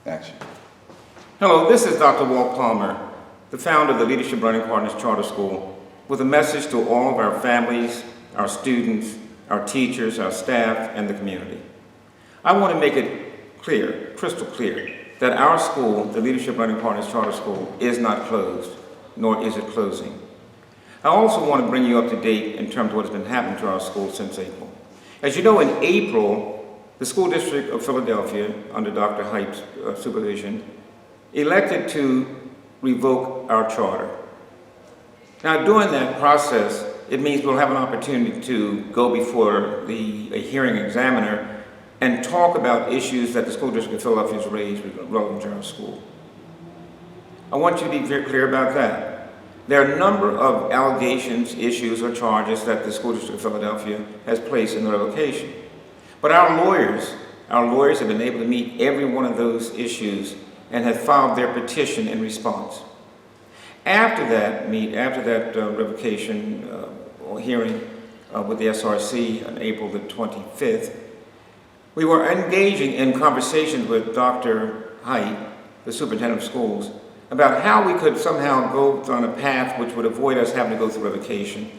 Action. Hello, this is Dr. Walt Palmer, the founder of the Leadership Learning Partners Charter School, with a message to all of our families, our students, our teachers, our staff, and the community. I want to make it clear, crystal clear, that our school, the Leadership Learning Partners Charter School, is not closed, nor is it closing. I also want to bring you up to date in terms of what has been happening to our school since April. As you know, in April, the School District of Philadelphia, under Dr. Height's supervision, elected to revoke our charter. Now, during that process, it means we'll have an opportunity to go before a hearing examiner and talk about issues that the School District of Philadelphia has raised relevant to our school. I want you to be very clear about that. There are a number of allegations, issues, or charges that the School District of Philadelphia has placed in the revocation. But our lawyers have been able to meet every one of those issues and have filed their petition in response. After that revocation or hearing with the SRC on April the 25th, we were engaging in conversations with Dr. Height, the superintendent of schools, about how we could somehow go on a path which would avoid us having to go through revocation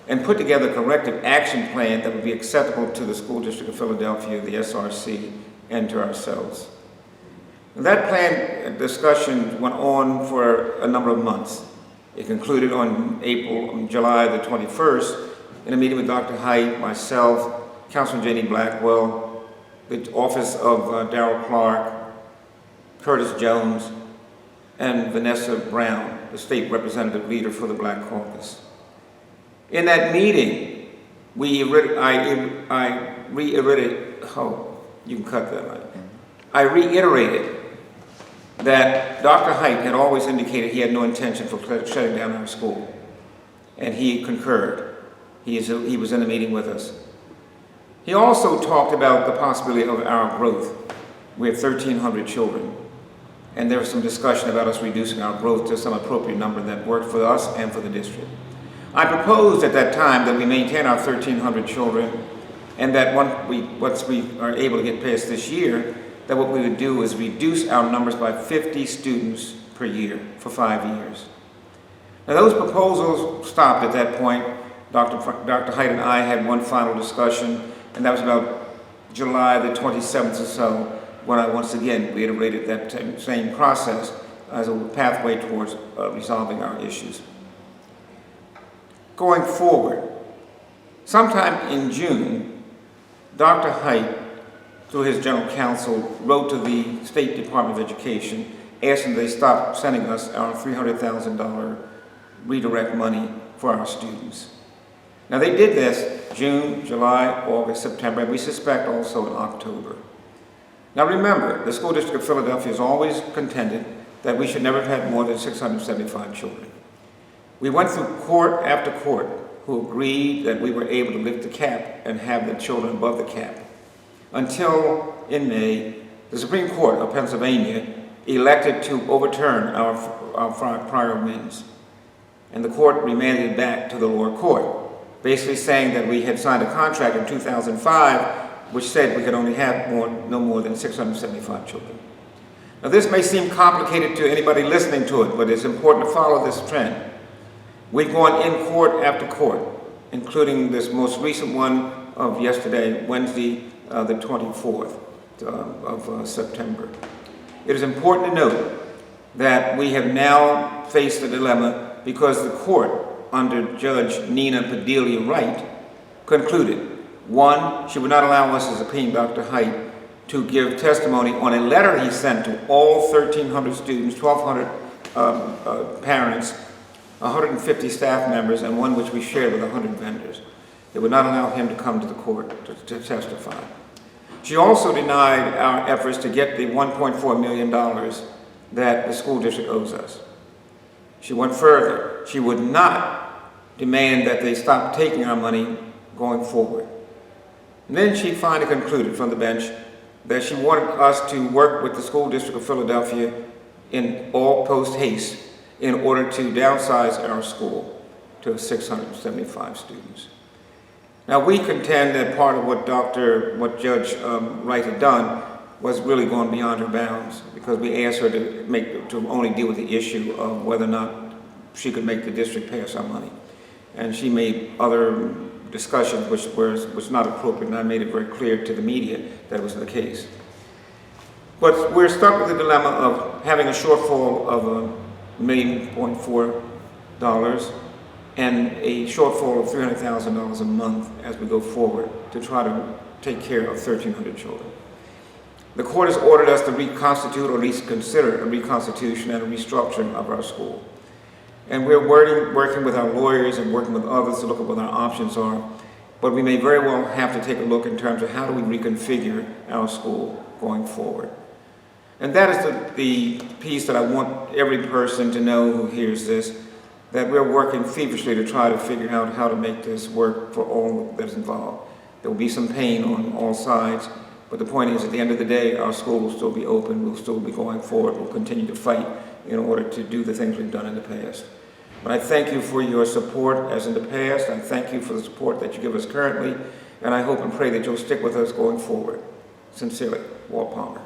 and put together a corrective action plan that would be acceptable to the School District of Philadelphia, the SRC, and to ourselves. That plan discussion went on for a number of months. It concluded on July the 21st, in a meeting with Dr. Height, myself, Councilman J.D. Blackwell, the office of Darrell Clark, Curtis Jones, and Vanessa Brown, the state representative leader for the Black Caucus. In that meeting, I reiterated that Dr. Height had always indicated he had no intention for shutting down our school, and he concurred. He was in the meeting with us. He also talked about the possibility of our growth. We have 1,300 children, and there was some discussion about us reducing our growth to some appropriate number that worked for us and for the district. I proposed at that time that we maintain our 1,300 children, and that once we are able to get past this year, that what we would do is reduce our numbers by 50 students per year for 5 years. Now, those proposals stopped at that point. Dr. Height and I had one final discussion, and that was about July the 27th or so, when I once again reiterated that same process as a pathway towards resolving our issues. Going forward, sometime in June, Dr. Height, through his general counsel, wrote to the State Department of Education asking they stop sending us our $300,000 redirect money for our students. Now, they did this June, July, August, September, and we suspect also in October. Now remember, the School District of Philadelphia has always contended that we should never have had more than 675 children. We went through court after court who agreed that we were able to lift the cap and have the children above the cap, until in May, the Supreme Court of Pennsylvania elected to overturn our prior wins. And the court remanded it back to the lower court, basically saying that we had signed a contract in 2005 which said we could only have no more than 675 children. Now, this may seem complicated to anybody listening to it, but it's important to follow this trend. We've gone in court after court, including this most recent one of yesterday, Wednesday, the 24th of September. It is important to note that we have now faced a dilemma because the court, under Judge Nina Padilla Wright, concluded, one, she would not allow us as a subpoena Dr. Height to give testimony on a letter he sent to all 1,300 students, 1,200 parents, 150 staff members, and one which we shared with 100 vendors. They would not allow him to come to the court to testify. She also denied our efforts to get the $1.4 million that the school district owes us. She went further. She would not demand that they stop taking our money going forward. And then she finally concluded from the bench that she wanted us to work with the School District of Philadelphia in all post haste in order to downsize our school to 675 students. Now, we contend that part of what Judge Wright had done was really going beyond her bounds, because we asked her to only deal with the issue of whether or not she could make the district pay us our money. And she made other discussions which was not appropriate, and I made it very clear to the media that it was the case. But we're stuck with the dilemma of having a shortfall of $1.4 million and a shortfall of $300,000 a month as we go forward to try to take care of 1,300 children. The court has ordered us to reconstitute, or at least consider a reconstitution and a restructuring of our school. And we're working with our lawyers and working with others to look at what our options are. But we may very well have to take a look in terms of how do we reconfigure our school going forward. And that is the piece that I want every person to know who hears this, that we're working feverishly to try to figure out how to make this work for all that's involved. There will be some pain on all sides, but the point is, at the end of the day, our school will still be open, we'll still be going forward, we'll continue to fight in order to do the things we've done in the past. But I thank you for your support as in the past. I thank you for the support that you give us currently, and I hope and pray that you'll stick with us going forward. Sincerely, Walt Palmer.